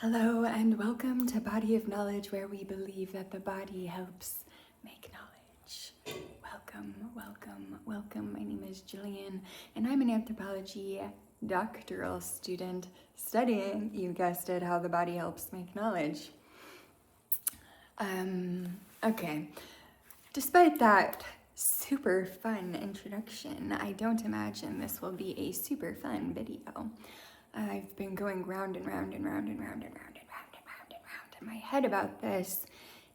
Hello and welcome to Body of Knowledge, where we believe that the body helps make knowledge. Welcome, welcome, welcome. My name is Jillian and I'm an anthropology doctoral student studying, you guessed it, how the body helps make knowledge. Okay, despite that super fun introduction, I don't imagine this will be a super fun video. I've been going round and round and round and round and round and round and round and round in my head about this,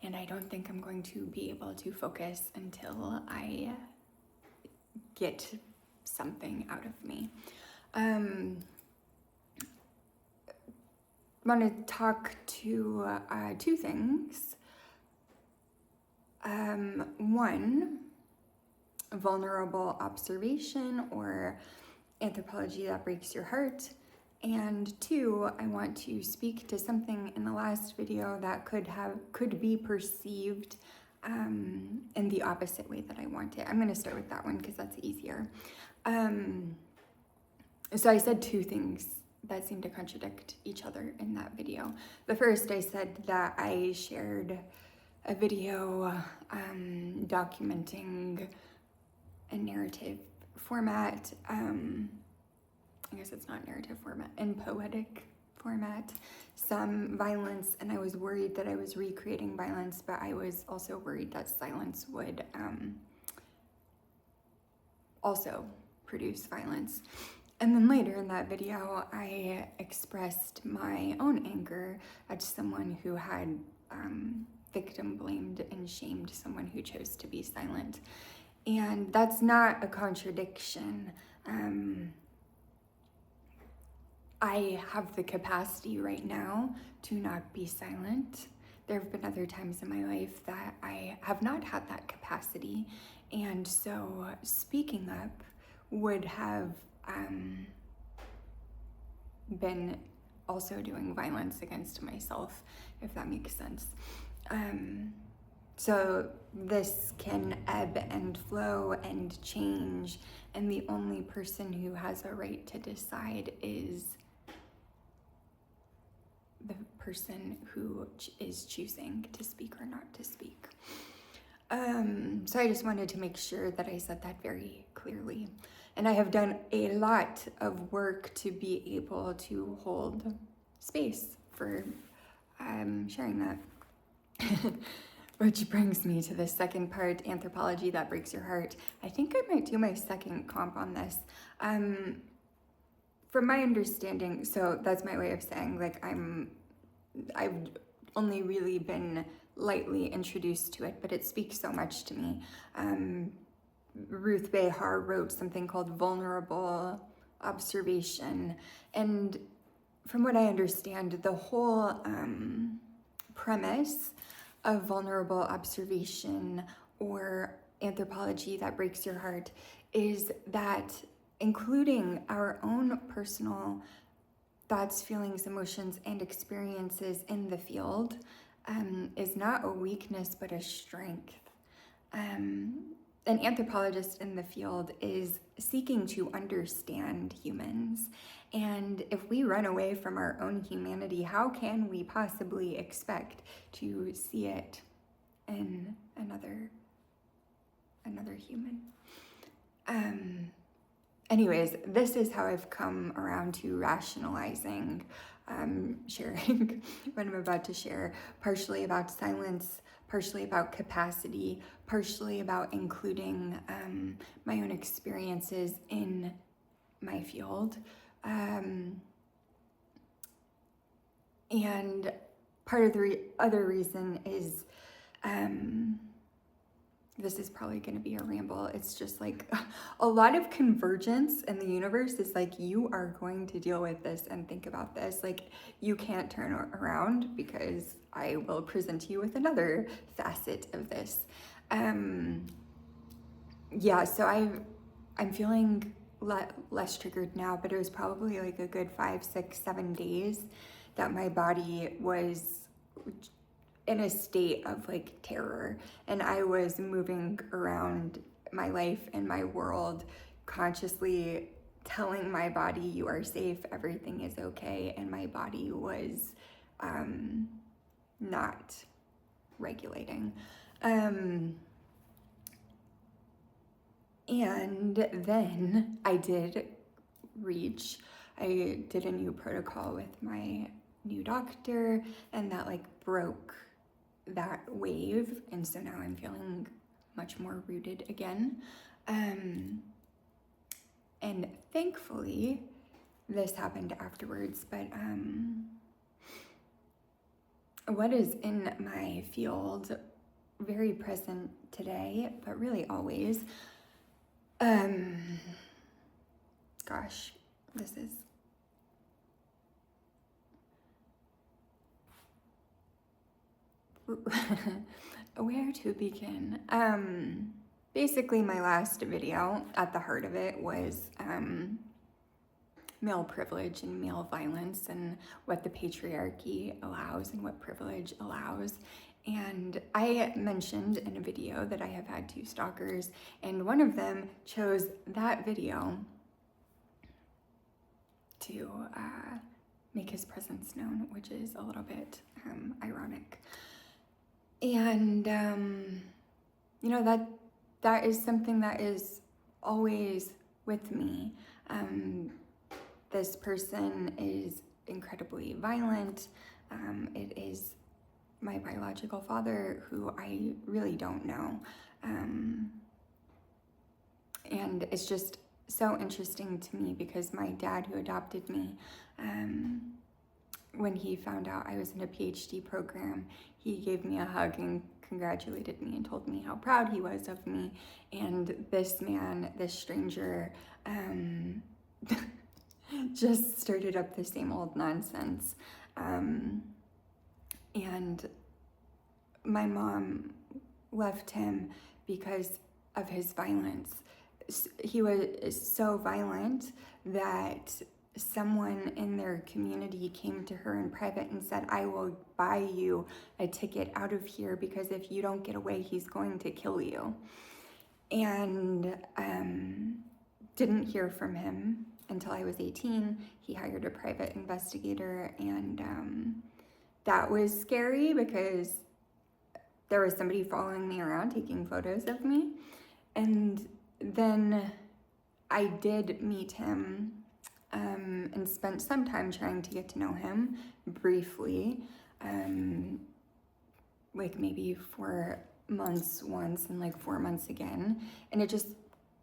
and I don't think I'm going to be able to focus until I get something out of me. I want to talk to two things. One, vulnerable observation or anthropology that breaks your heart. And two, I want to speak to something in the last video that could be perceived in the opposite way that I want it. I'm going to start with that one because that's easier. So I said two things that seem to contradict each other in that video. The first, I said that I shared a video documenting a narrative format, I guess it's not narrative format, in poetic format, some violence, and I was worried that I was recreating violence, but I was also worried that silence would also produce violence. And then later in that video, I expressed my own anger at someone who had victim blamed and shamed someone who chose to be silent. And that's not a contradiction. I have the capacity right now to not be silent. There have been other times in my life that I have not had that capacity, and so speaking up would have been also doing violence against myself, if that makes sense. So this can ebb and flow and change, and the only person who has a right to decide is the person who is choosing to speak or not to speak. So I just wanted to make sure that I said that very clearly. And I have done a lot of work to be able to hold space for sharing that. Which brings me to the second part, anthropology that breaks your heart. I think I might do my second comp on this. From my understanding, so that's my way of saying, like, I've only really been lightly introduced to it, but it speaks so much to me. Ruth Behar wrote something called vulnerable observation, and from what I understand, the whole premise of vulnerable observation or anthropology that breaks your heart is that including our own personal thoughts, feelings, emotions, and experiences in the field is not a weakness but a strength. An anthropologist in the field is seeking to understand humans, and if we run away from our own humanity, how can we possibly expect to see it in another human? Anyways, this is how I've come around to rationalizing sharing what I'm about to share, partially about silence, partially about capacity, partially about including my own experiences in my field. And part of the other reason is, this is probably going to be a ramble. It's just like a lot of convergence in the universe is like, you are going to deal with this and think about this. Like, you can't turn around because I will present to you with another facet of this. Yeah, so I'm feeling less triggered now, but it was probably like a good 5, 6, 7 days that my body was in a state of like terror, and I was moving around my life and my world consciously telling my body, you are safe, everything is okay, and my body was not regulating. And then I did a new protocol with my new doctor, and that like broke that wave. And so now I'm feeling much more rooted again. And thankfully this happened afterwards, but what is in my field very present today, but really always, gosh, this is where to begin. Basically my last video, at the heart of it, was male privilege and male violence and what the patriarchy allows and what privilege allows. And I mentioned in a video that I have had 2 stalkers, and one of them chose that video to make his presence known, which is a little bit ironic. And you know, that is something that is always with me. This person is incredibly violent. It is my biological father, who I really don't know. And it's just so interesting to me because my dad, who adopted me, when he found out I was in a PhD program, he gave me a hug and congratulated me and told me how proud he was of me. And this man, this stranger, just started up the same old nonsense. And my mom left him because of his violence. He was so violent that someone in their community came to her in private and said, I will buy you a ticket out of here because if you don't get away, he's going to kill you. And didn't hear from him until I was 18. He hired a private investigator, and that was scary because there was somebody following me around taking photos of me. And then I did meet him and spent some time trying to get to know him briefly, like maybe 4 months once and like 4 months again. And it just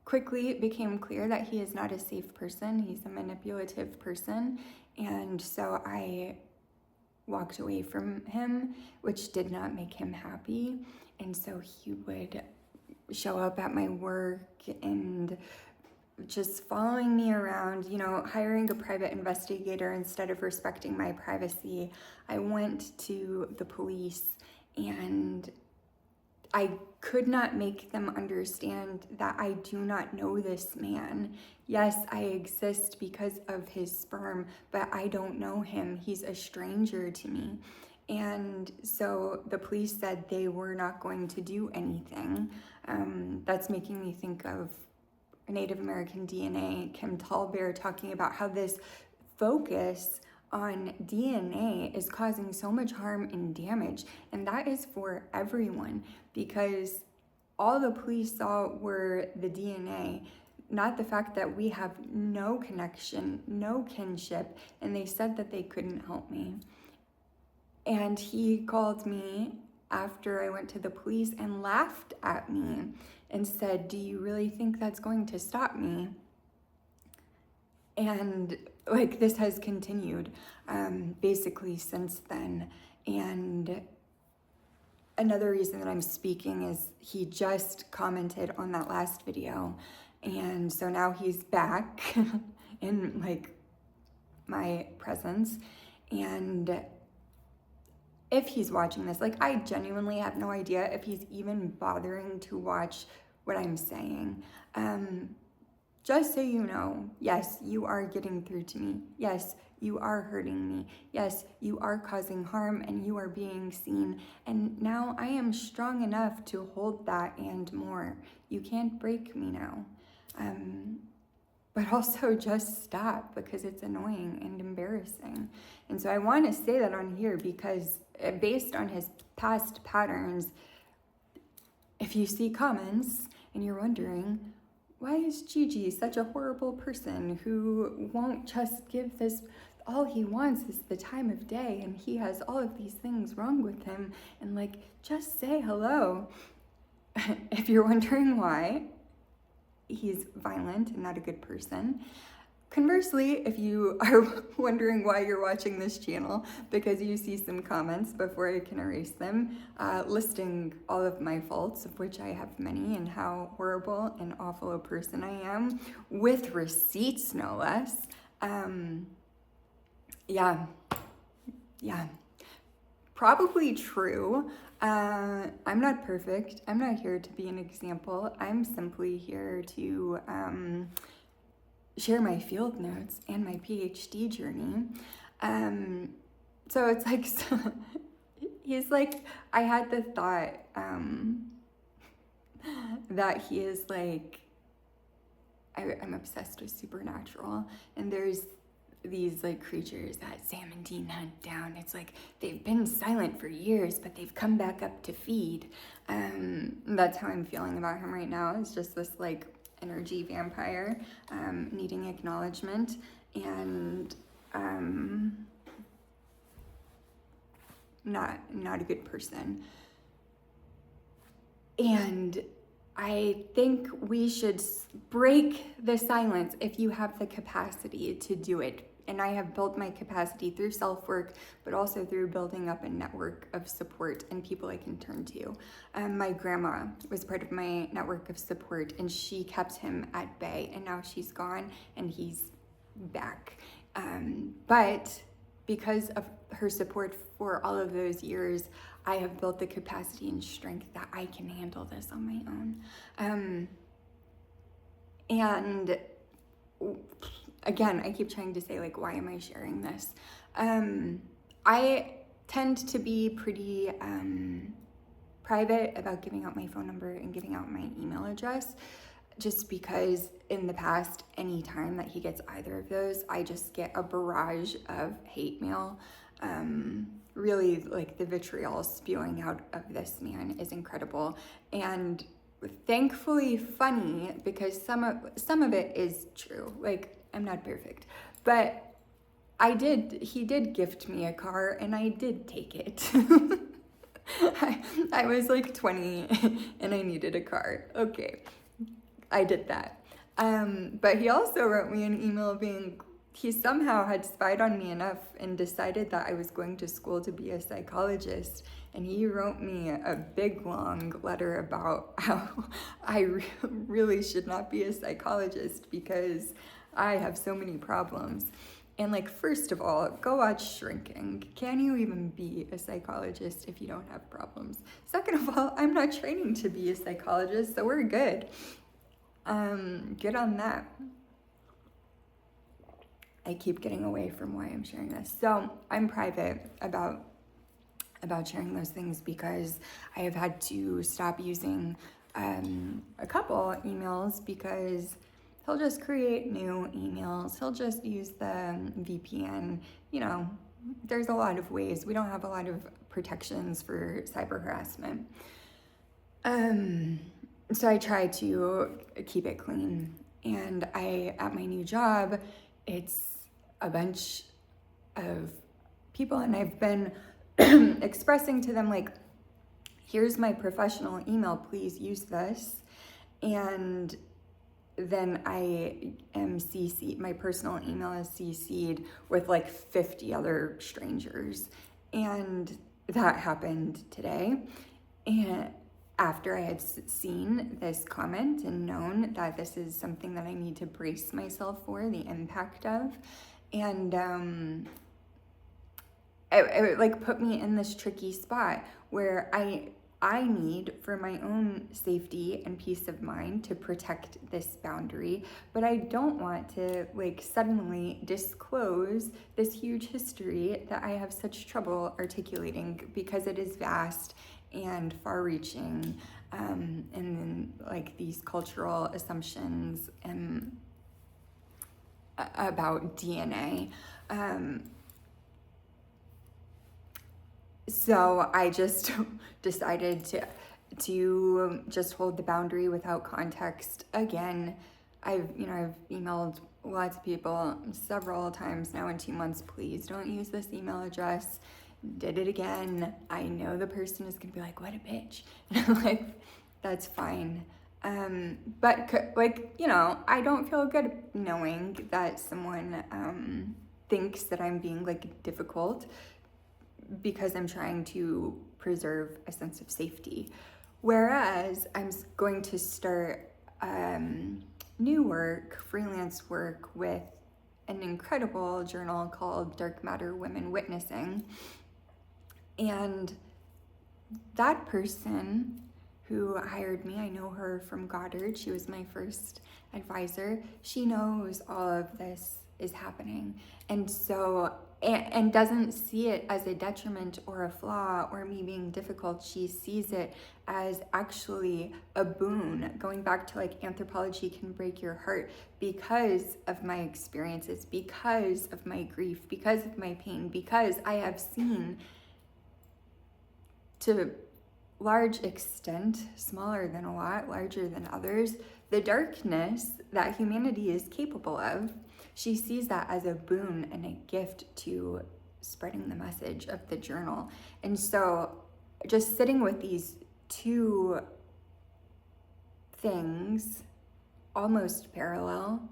quickly became clear that he is not a safe person. He's a manipulative person. And so I walked away from him, which did not make him happy. And so he would show up at my work and just following me around, you know, hiring a private investigator instead of respecting my privacy. I went to the police and I could not make them understand that I do not know this man. Yes, I exist because of his sperm, but I don't know him. He's a stranger to me. And so the police said they were not going to do anything. That's making me think of Native American DNA, Kim Tallbear, talking about how this focus on DNA is causing so much harm and damage. And that is for everyone, because all the police saw were the DNA, not the fact that we have no connection, no kinship, and they said that they couldn't help me. And he called me after I went to the police and laughed at me and said, do you really think that's going to stop me? And like this has continued basically since then. And another reason that I'm speaking is he just commented on that last video. And so now he's back in like my presence. And if he's watching this, like I genuinely have no idea if he's even bothering to watch what I'm saying. Just so you know, yes, you are getting through to me. Yes, you are hurting me. Yes, you are causing harm and you are being seen. And now I am strong enough to hold that and more. You can't break me now. but also just stop because it's annoying and embarrassing. And so I want to say that on here because based on his past patterns, if you see comments and you're wondering, why is Gigi such a horrible person who won't just give this, all he wants is the time of day and he has all of these things wrong with him, and like, just say hello. If you're wondering why, he's violent and not a good person. Conversely, if you are wondering why you're watching this channel because you see some comments before I can erase them, listing all of my faults, of which I have many, and how horrible and awful a person I am, with receipts no less, yeah, probably true. I'm not perfect. I'm not here to be an example. I'm simply here to share my field notes and my PhD journey. So it's like, he's like, I had the thought that he is like, I'm obsessed with supernatural, and there's these like creatures that Sam and Dean hunt down. It's like they've been silent for years, but they've come back up to feed. That's how I'm feeling about him right now. It's just this like energy vampire, needing acknowledgement, and not a good person. And I think we should break the silence if you have the capacity to do it. And I have built my capacity through self-work, but also through building up a network of support and people I can turn to. My grandma was part of my network of support, and she kept him at bay, and now she's gone and he's back. But because of her support for all of those years, I have built the capacity and strength that I can handle this on my own. And again, I keep trying to say, like, why am I sharing this? I tend to be pretty private about giving out my phone number and giving out my email address, just because in the past, any time that he gets either of those, I just get a barrage of hate mail. Really, like, the vitriol spewing out of this man is incredible, and thankfully funny, because some of it is true. Like, I'm not perfect, but he did gift me a car, and I did take it. I was like 20 and I needed a car. Okay, I did that. But he also wrote me an email being, he somehow had spied on me enough and decided that I was going to school to be a psychologist. And he wrote me a big, long letter about how I really should not be a psychologist because I have so many problems. And like, first of all, go watch Shrinking. Can you even be a psychologist if you don't have problems? Second of all, I'm not training to be a psychologist, so we're good. Good on that. I keep getting away from why I'm sharing this. So I'm private about sharing those things because I have had to stop using a couple emails because he'll just create new emails. He'll just use the VPN. You know, there's a lot of ways. We don't have a lot of protections for cyber harassment. So I try to keep it clean. And at my new job, it's a bunch of people, and I've been expressing to them, like, here's my professional email, please use this. And then I am CC'd, my personal email is CC'd with like 50 other strangers. And that happened today. And after I had seen this comment and known that this is something that I need to brace myself for, the impact of, and it like put me in this tricky spot where I need, for my own safety and peace of mind, to protect this boundary, but I don't want to like suddenly disclose this huge history that I have such trouble articulating because it is vast and far-reaching, and then like these cultural assumptions and about DNA. So I just decided to just hold the boundary without context. Again, I've emailed lots of people several times now in 2 months. Please don't use this email address. Did it again. I know the person is gonna be like, what a bitch. And I'm like, that's fine. But like, I don't feel good knowing that someone thinks that I'm being like difficult because I'm trying to preserve a sense of safety. Whereas I'm going to start new work, freelance work with an incredible journal called Dark Matter Women Witnessing. And that person who hired me, I know her from Goddard. She was my first advisor. She knows all of this is happening. And so, and doesn't see it as a detriment or a flaw or me being difficult. She sees it as actually a boon. Going back to like anthropology can break your heart because of my experiences, because of my grief, because of my pain, because I have seen to large extent, smaller than a lot, larger than others, the darkness that humanity is capable of. She sees that as a boon and a gift to spreading the message of the journal. And so just sitting with these two things, almost parallel,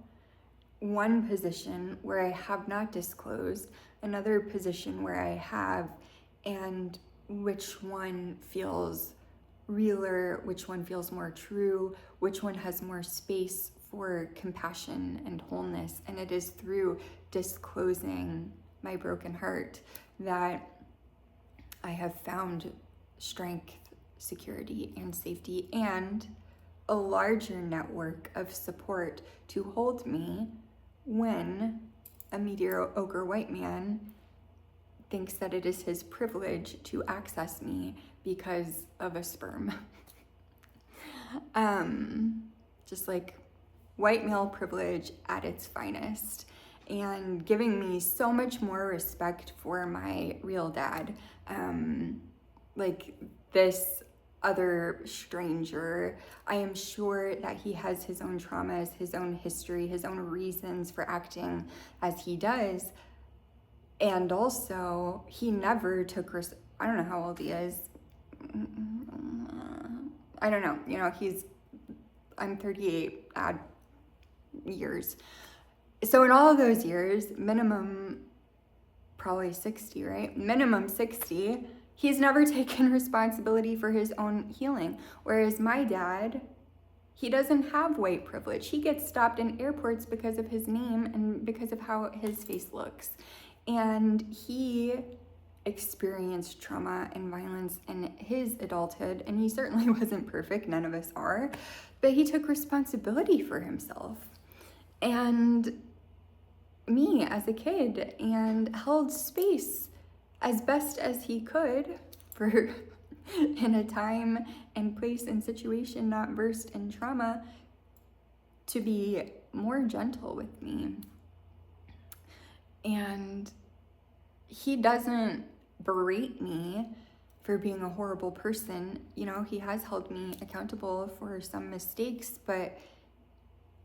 one position where I have not disclosed, another position where I have, and which one feels realer, which one feels more true, which one has more space for compassion and wholeness. And it is through disclosing my broken heart that I have found strength, security, and safety, and a larger network of support to hold me when a mediocre white man thinks that it is his privilege to access me because of a sperm. Just like white male privilege at its finest, and giving me so much more respect for my real dad. Like this other stranger, I am sure that he has his own traumas, his own history, his own reasons for acting as he does. And also, he never took I don't know how old he is. I don't know. I'm 38, add years. So in all of those years, minimum probably 60, right? Minimum 60, he's never taken responsibility for his own healing. Whereas my dad, he doesn't have white privilege. He gets stopped in airports because of his name and because of how his face looks. And he experienced trauma and violence in his adulthood, and he certainly wasn't perfect, none of us are, but he took responsibility for himself and me as a kid, and held space as best as he could for in a time and place and situation not versed in trauma, to be more gentle with me. And he doesn't berate me for being a horrible person. He has held me accountable for some mistakes, but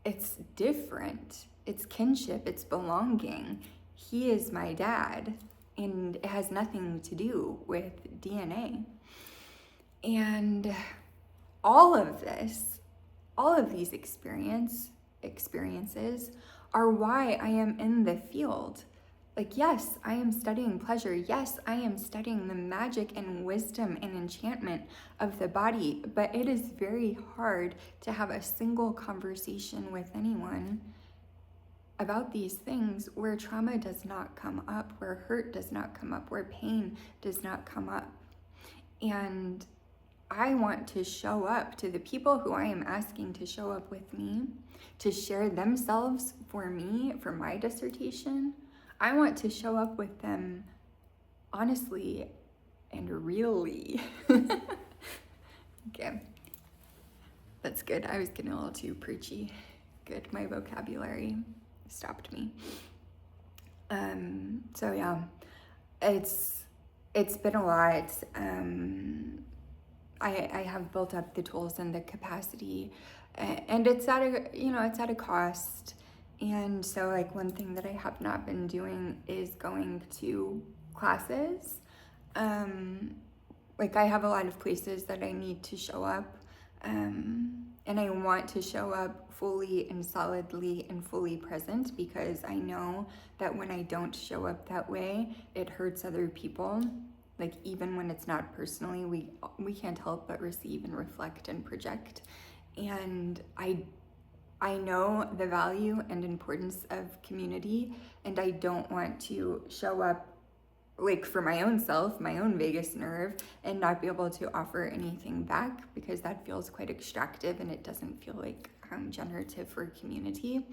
it's different. It's kinship, it's belonging. He is my dad, and it has nothing to do with DNA. And all of these experiences are why I am in the field. Like, yes, I am studying pleasure. Yes, I am studying the magic and wisdom and enchantment of the body, but it is very hard to have a single conversation with anyone about these things where trauma does not come up, where hurt does not come up, where pain does not come up. And I want to show up to the people who I am asking to show up with me, to share themselves for me, for my dissertation. I want to show up with them honestly and really. Okay, that's good. I was getting a little too preachy. Good, my vocabulary. stopped me. So yeah, it's been a lot. I have built up the tools and the capacity, and it's at a cost. And so like one thing that I have not been doing is going to classes. Like I have a lot of places that I need to show up, and I want to show up fully and solidly and fully present, because I know that when I don't show up that way, it hurts other people. Like even when it's not personally, we can't help but receive and reflect and project. And I know the value and importance of community, and I don't want to show up like for my own self, my own vagus nerve, and not be able to offer anything back, because that feels quite extractive and it doesn't feel like generative for community.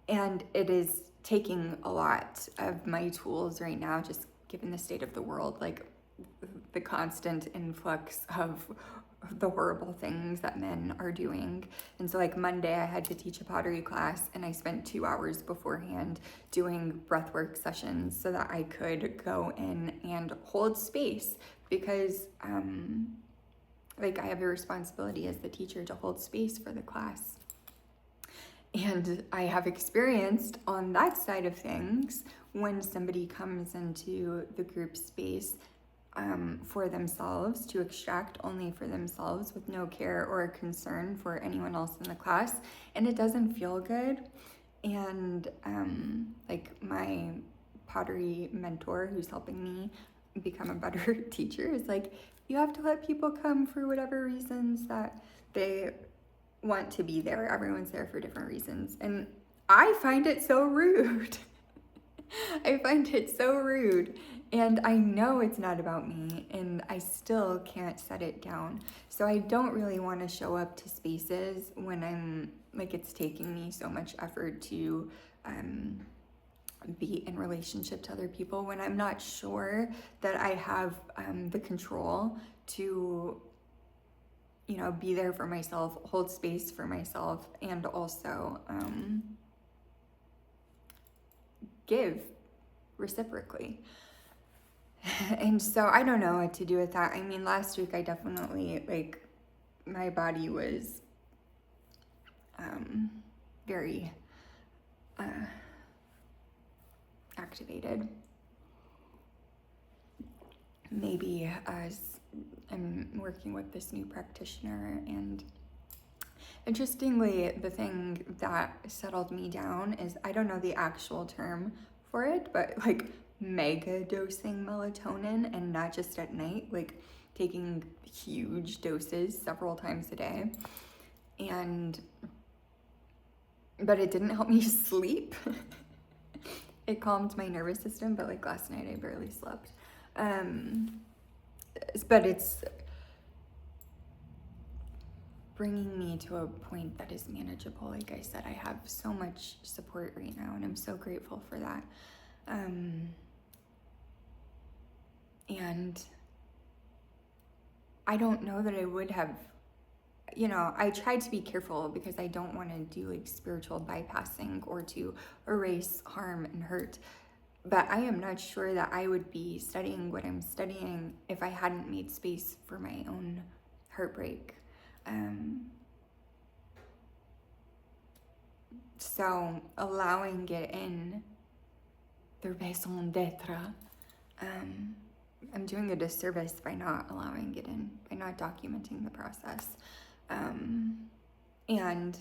And it is taking a lot of my tools right now, just given the state of the world, like the constant influx of the horrible things that men are doing. And so like Monday I had to teach a pottery class, and I spent 2 hours beforehand doing breathwork sessions so that I could go in and hold space, because like I have a responsibility as the teacher to hold space for the class. And I have experienced on that side of things, when somebody comes into the group space for themselves, to extract only for themselves with no care or concern for anyone else in the class, and it doesn't feel good. And like my pottery mentor who's helping me become a better teacher is like, you have to let people come for whatever reasons that they want to be there. Everyone's there for different reasons. And I find it so rude. I find it so rude. And I know it's not about me, and I still can't set it down. So I don't really want to show up to spaces when I'm like, it's taking me so much effort to be in relationship to other people, when I'm not sure that I have the control to, be there for myself, hold space for myself, and also give reciprocally. And so I don't know what to do with that. I mean, last week I definitely, like, my body was very activated. Maybe as I'm working with this new practitioner, and interestingly, the thing that settled me down is, I don't know the actual term for it, but like mega dosing melatonin, and not just at night, like taking huge doses several times a day. But it didn't help me sleep. It calmed my nervous system, but like last night I barely slept. But it's bringing me to a point that is manageable. Like I said, I have so much support right now, and I'm so grateful for that. And I don't know that I would have, I tried to be careful, because I don't want to do like spiritual bypassing or to erase harm and hurt. But I am not sure that I would be studying what I'm studying if I hadn't made space for my own heartbreak. So allowing it in, the raison d'etre, I'm doing a disservice by not allowing it in, by not documenting the process. And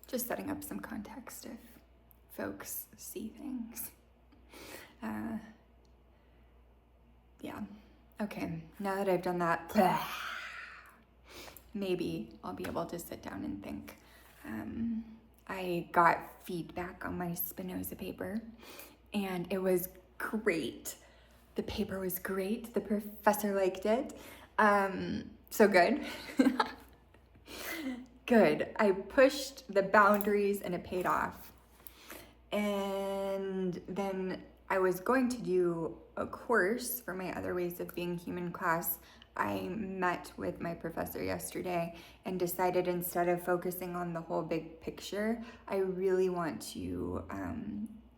just setting up some context if folks see things. Yeah. Okay, now that I've done that, maybe I'll be able to sit down and think. I got feedback on my Spinoza paper, and it was great. The paper was great. The professor liked it. So good. Good. I pushed the boundaries, and it paid off. And then I was going to do a course for my Other Ways of Being Human class I met with my professor yesterday and decided, instead of focusing on the whole big picture, I really want to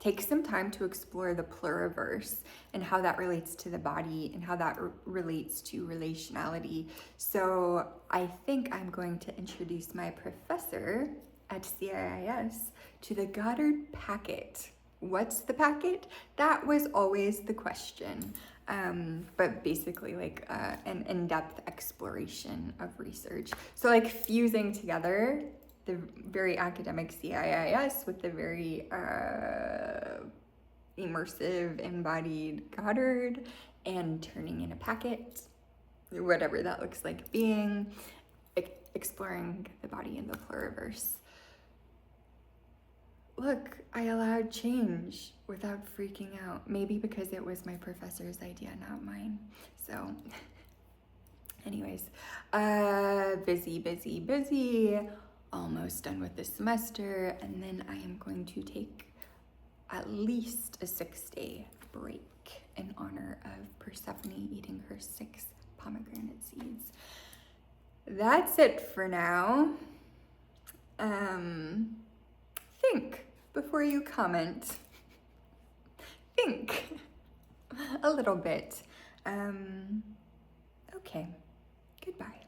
take some time to explore the pluriverse and how that relates to the body and how that relates to relationality. So I think I'm going to introduce my professor at CIIS to the Goddard packet. What's the packet? That was always the question. But basically like an in-depth exploration of research. So like fusing together the very academic CIIS with the very immersive, embodied Goddard, and turning in a packet, whatever that looks like being, exploring the body in the pluriverse. Look, I allowed change without freaking out. Maybe because it was my professor's idea, not mine. So, anyways, busy. Almost done with the semester. And then I am going to take at least a 6-day break in honor of Persephone eating her 6 pomegranate seeds. That's it for now. Think before you comment. Think a little bit. Okay, goodbye.